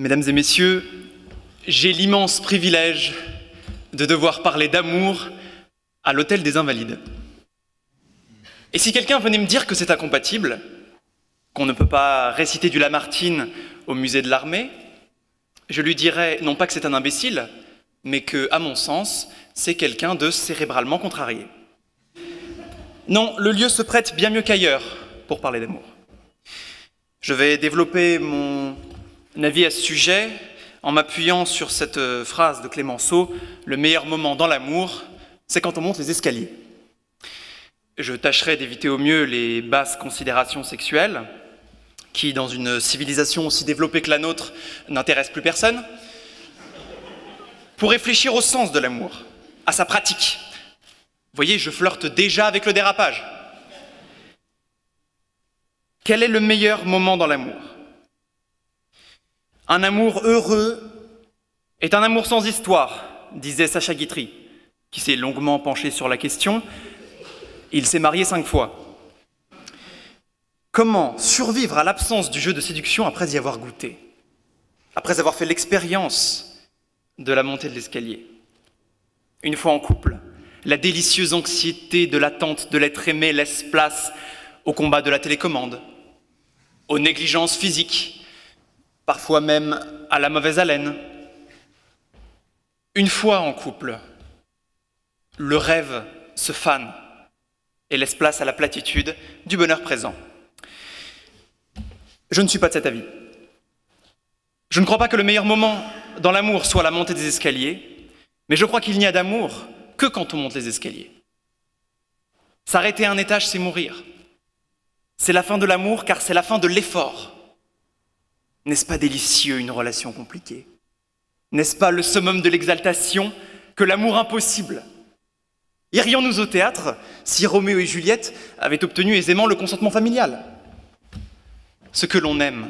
Mesdames et messieurs, j'ai l'immense privilège de devoir parler d'amour à l'Hôtel des Invalides. Et si quelqu'un venait me dire que c'est incompatible, qu'on ne peut pas réciter du Lamartine au musée de l'Armée, je lui dirais non pas que c'est un imbécile, mais que, à mon sens, c'est quelqu'un de cérébralement contrarié. Non, le lieu se prête bien mieux qu'ailleurs pour parler d'amour. Je vais développer mon avis à ce sujet en m'appuyant sur cette phrase de Clémenceau « Le meilleur moment dans l'amour, c'est quand on monte les escaliers ». Je tâcherai d'éviter au mieux les basses considérations sexuelles qui, dans une civilisation aussi développée que la nôtre, n'intéressent plus personne, pour réfléchir au sens de l'amour, à sa pratique. Vous voyez, je flirte déjà avec le dérapage. Quel est le meilleur moment dans l'amour? Un amour heureux est un amour sans histoire, disait Sacha Guitry, qui s'est longuement penché sur la question. Il s'est marié 5 fois. Comment survivre à l'absence du jeu de séduction après y avoir goûté? Après avoir fait l'expérience de la montée de l'escalier? Une fois en couple, la délicieuse anxiété de l'attente de l'être aimé laisse place au combat de la télécommande, aux négligences physiques, parfois même à la mauvaise haleine. Une fois en couple, le rêve se fane et laisse place à la platitude du bonheur présent. Je ne suis pas de cet avis. Je ne crois pas que le meilleur moment dans l'amour soit la montée des escaliers, mais je crois qu'il n'y a d'amour que quand on monte les escaliers. S'arrêter à un étage, c'est mourir. C'est la fin de l'amour car c'est la fin de l'effort. N'est-ce pas délicieux une relation compliquée? N'est-ce pas le summum de l'exaltation que l'amour impossible? Irions-nous au théâtre si Roméo et Juliette avaient obtenu aisément le consentement familial? Ce que l'on aime,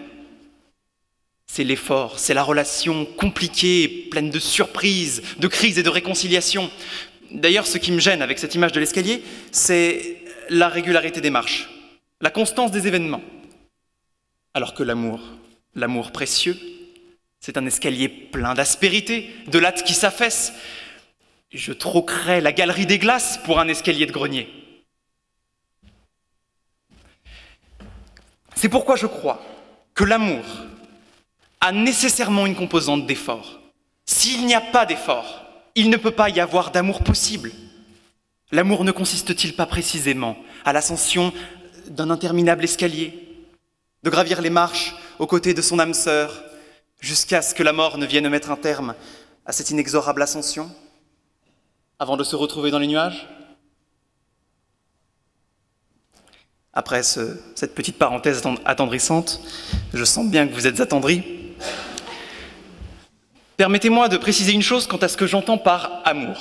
c'est l'effort, c'est la relation compliquée, pleine de surprises, de crises et de réconciliations. D'ailleurs, ce qui me gêne avec cette image de l'escalier, c'est la régularité des marches, la constance des événements. Alors que l'amour précieux, c'est un escalier plein d'aspérité, de lattes qui s'affaissent. Je troquerais la galerie des glaces pour un escalier de grenier. C'est pourquoi je crois que l'amour a nécessairement une composante d'effort. S'il n'y a pas d'effort, il ne peut pas y avoir d'amour possible. L'amour ne consiste-t-il pas précisément à l'ascension d'un interminable escalier, de gravir les marches aux côtés de son âme sœur, jusqu'à ce que la mort ne vienne mettre un terme à cette inexorable ascension, avant de se retrouver dans les nuages? Après cette petite parenthèse attendrissante, je sens bien que vous êtes attendris. Permettez-moi de préciser une chose quant à ce que j'entends par amour.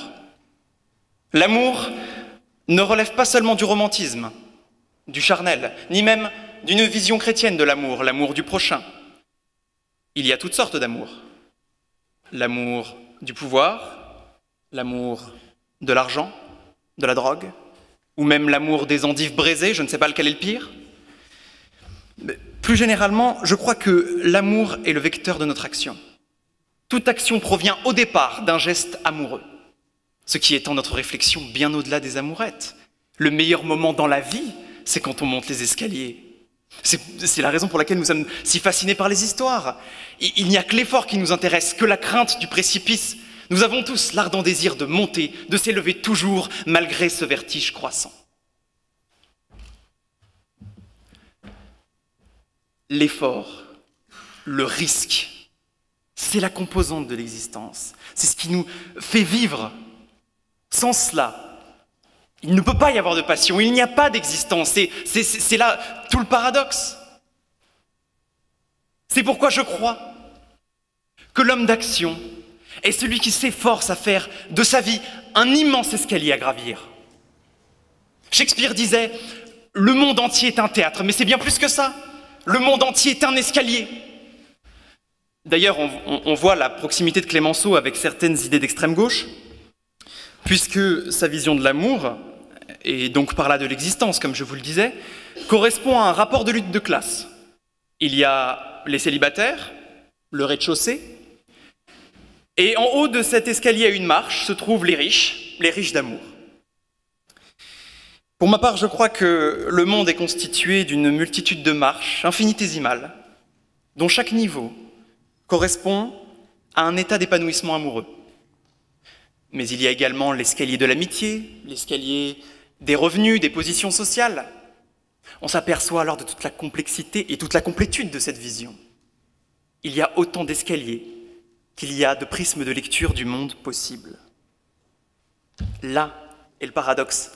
L'amour ne relève pas seulement du romantisme, du charnel, ni même d'une vision chrétienne de l'amour, l'amour du prochain. Il y a toutes sortes d'amour. L'amour du pouvoir, l'amour de l'argent, de la drogue, ou même l'amour des endives braisées, je ne sais pas lequel est le pire. Mais plus généralement, je crois que l'amour est le vecteur de notre action. Toute action provient au départ d'un geste amoureux, ce qui étend notre réflexion bien au-delà des amourettes. Le meilleur moment dans la vie, c'est quand on monte les escaliers. C'est la raison pour laquelle nous sommes si fascinés par les histoires. Il n'y a que l'effort qui nous intéresse, que la crainte du précipice. Nous avons tous l'ardent désir de monter, de s'élever toujours, malgré ce vertige croissant. L'effort, le risque, c'est la composante de l'existence. C'est ce qui nous fait vivre. Sans cela, il ne peut pas y avoir de passion, il n'y a pas d'existence. C'est là tout le paradoxe. C'est pourquoi je crois que l'homme d'action est celui qui s'efforce à faire de sa vie un immense escalier à gravir. Shakespeare disait « Le monde entier est un théâtre », mais c'est bien plus que ça. Le monde entier est un escalier. D'ailleurs, on voit la proximité de Clémenceau avec certaines idées d'extrême gauche, puisque sa vision de l'amour, et donc par là de l'existence, comme je vous le disais, correspond à un rapport de lutte de classe. Il y a les célibataires, le rez-de-chaussée. Et en haut de cet escalier à une marche se trouvent les riches d'amour. Pour ma part, je crois que le monde est constitué d'une multitude de marches infinitésimales, dont chaque niveau correspond à un état d'épanouissement amoureux. Mais il y a également l'escalier de l'amitié, l'escalier des revenus, des positions sociales. On s'aperçoit alors de toute la complexité et toute la complétude de cette vision. Il y a autant d'escaliers qu'il y a de prismes de lecture du monde possible. Là est le paradoxe.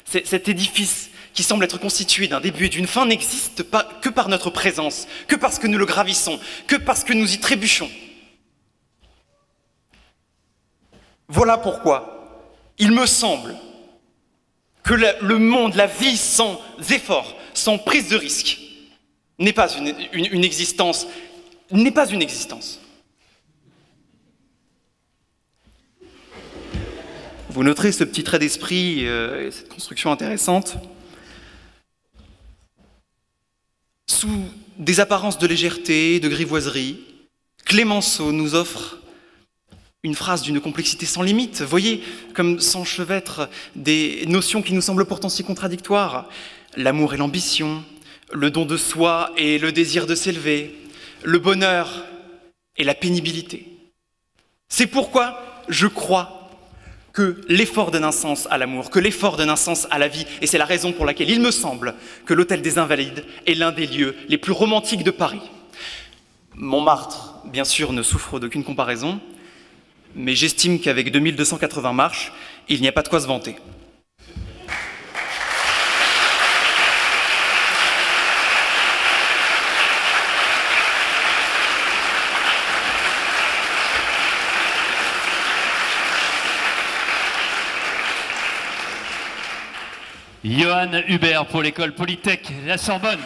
Cet édifice qui semble être constitué d'un début et d'une fin n'existe pas que par notre présence, que parce que nous le gravissons, que parce que nous y trébuchons. Voilà pourquoi il me semble que le monde, la vie sans effort, sans prise de risque, n'est pas une existence, n'est pas une existence. Vous noterez ce petit trait d'esprit et cette construction intéressante. Sous des apparences de légèreté, de grivoiserie, Clémenceau nous offre une phrase d'une complexité sans limite. Voyez comme s'enchevêtrent des notions qui nous semblent pourtant si contradictoires. L'amour et l'ambition, le don de soi et le désir de s'élever, le bonheur et la pénibilité. C'est pourquoi je crois que l'effort donne un sens à l'amour, que l'effort donne un sens à la vie, et c'est la raison pour laquelle il me semble que l'Hôtel des Invalides est l'un des lieux les plus romantiques de Paris. Montmartre, bien sûr, ne souffre d'aucune comparaison, mais j'estime qu'avec 2280 marches, il n'y a pas de quoi se vanter. Johan Hubert pour l'école Polytech, la Sorbonne.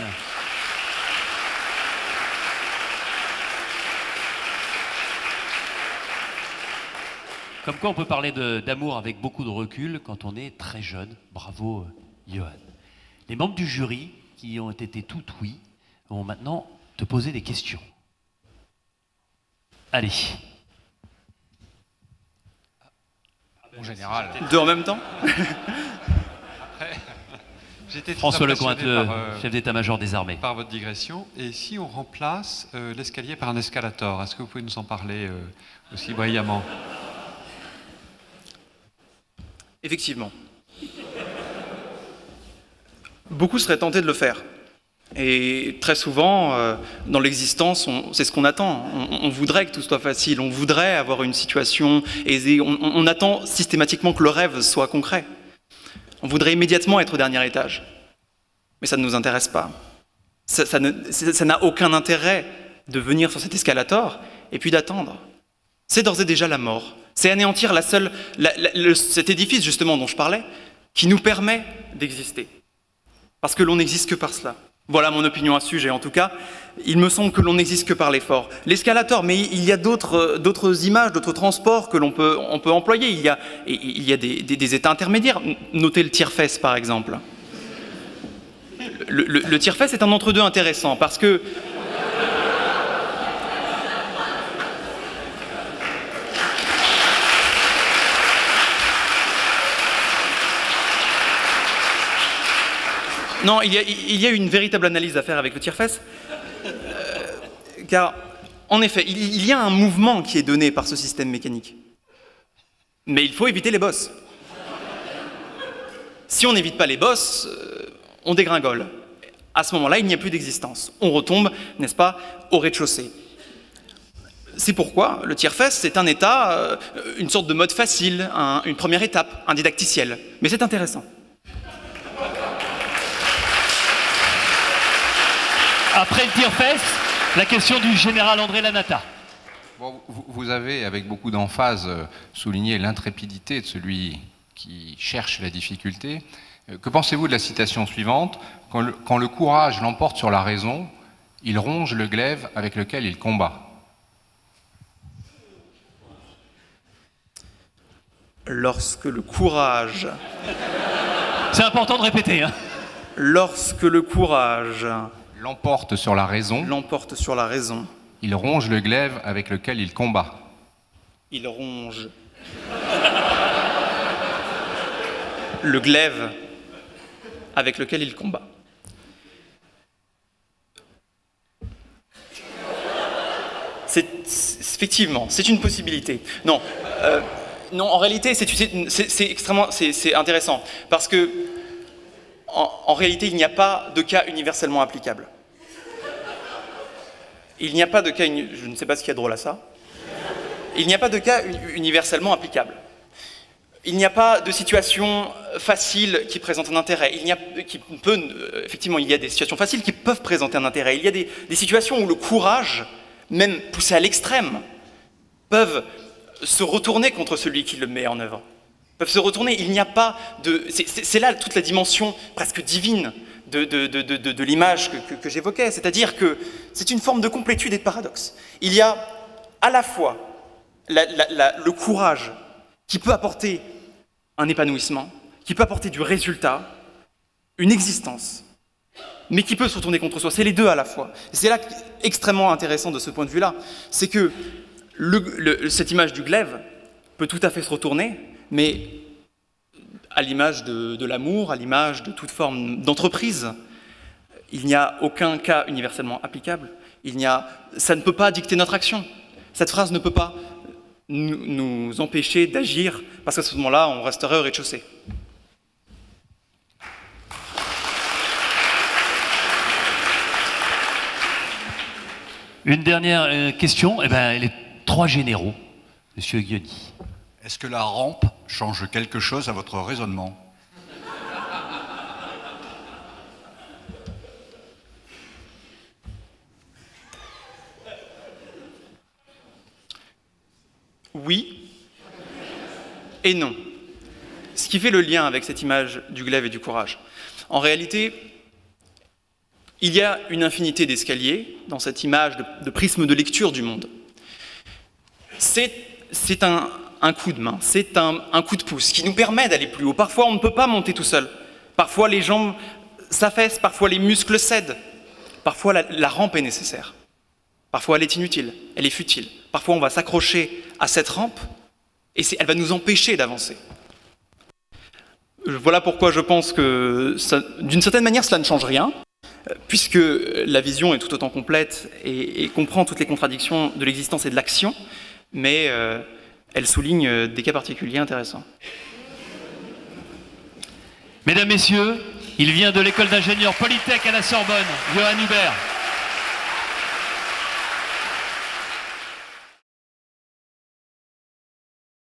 Comme quoi on peut parler d'amour avec beaucoup de recul quand on est très jeune. Bravo Johan. Les membres du jury qui ont été tout oui vont maintenant te poser des questions. Allez. En général. Deux en même temps. François Lecointre, chef d'état-major des armées. Par votre digression. Et si on remplace l'escalier par un escalator, est-ce que vous pouvez nous en parler aussi brillamment? Effectivement. Beaucoup seraient tentés de le faire. Et très souvent, dans l'existence, c'est ce qu'on attend. On voudrait que tout soit facile, on voudrait avoir une situation aisée, on attend systématiquement que le rêve soit concret. On voudrait immédiatement être au dernier étage. Mais ça ne nous intéresse pas. Ça n'a aucun intérêt de venir sur cet escalator et puis d'attendre. C'est d'ores et déjà la mort. C'est anéantir cet édifice justement dont je parlais, qui nous permet d'exister. Parce que l'on n'existe que par cela. Voilà mon opinion à ce sujet. En tout cas, il me semble que l'on n'existe que par l'effort. L'escalator, mais il y a d'autres images, d'autres transports que l'on peut employer. Il y a des états intermédiaires. Notez le tire-fesse, par exemple. Le tire-fesse est un entre-deux intéressant, parce que... Non, il y a une véritable analyse à faire avec le tire-fesse, car, en effet, il y a un mouvement qui est donné par ce système mécanique. Mais il faut éviter les bosses. Si on n'évite pas les bosses, on dégringole. À ce moment-là, il n'y a plus d'existence. On retombe, n'est-ce pas, au rez-de-chaussée. C'est pourquoi le tire-fesse, c'est un état, une sorte de mode facile, une première étape, un didacticiel. Mais c'est intéressant. Après le tire-fesse, la question du général André Lanata. Bon, vous avez, avec beaucoup d'emphase, souligné l'intrépidité de celui qui cherche la difficulté. Que pensez-vous de la citation suivante? Quand le courage l'emporte sur la raison, il ronge le glaive avec lequel il combat. Lorsque le courage... C'est important de répéter, hein. Lorsque le courage... l'emporte sur la raison. L'emporte sur la raison. Il ronge le glaive avec lequel il combat. Il ronge le glaive avec lequel il combat. Effectivement, c'est une possibilité. Non, non, en réalité, c'est intéressant, parce que en réalité, il n'y a pas de cas universellement applicable. Il n'y a pas de cas, je ne sais pas ce qu'il y a de drôle à ça. Il n'y a pas de cas universellement applicable. Il n'y a pas de situation facile qui présente un intérêt. Effectivement, il y a des situations faciles qui peuvent présenter un intérêt. Il y a des situations où le courage, même poussé à l'extrême, peuvent se retourner contre celui qui le met en œuvre. Peuvent se retourner. Il n'y a pas de... C'est là toute la dimension presque divine de l'image que j'évoquais. C'est-à-dire que c'est une forme de complétude et de paradoxe. Il y a à la fois le courage qui peut apporter un épanouissement, qui peut apporter du résultat, une existence, mais qui peut se retourner contre soi. C'est les deux à la fois. C'est là extrêmement intéressant de ce point de vue-là. C'est que cette image du glaive peut tout à fait se retourner, mais à l'image de l'amour, à l'image de toute forme d'entreprise, il n'y a aucun cas universellement applicable. Ça ne peut pas dicter notre action. Cette phrase ne peut pas nous empêcher d'agir, parce qu'à ce moment-là, on resterait au rez-de-chaussée. Une dernière question, les trois généraux, Monsieur Guiony. Est-ce que la rampe change quelque chose à votre raisonnement? Oui et non. Ce qui fait le lien avec cette image du glaive et du courage. En réalité, il y a une infinité d'escaliers dans cette image de prisme de lecture du monde. C'est un coup de main, c'est un coup de pouce qui nous permet d'aller plus haut. Parfois, on ne peut pas monter tout seul. Parfois, les jambes s'affaissent, parfois les muscles cèdent. Parfois, la rampe est nécessaire. Parfois, elle est inutile, elle est futile. Parfois, on va s'accrocher à cette rampe et elle va nous empêcher d'avancer. Voilà pourquoi je pense que, d'une certaine manière, cela ne change rien, puisque la vision est tout autant complète et comprend toutes les contradictions de l'existence et de l'action, mais elle souligne des cas particuliers intéressants. Mesdames, Messieurs, il vient de l'école d'ingénieurs Polytech à la Sorbonne, Johan Hubert.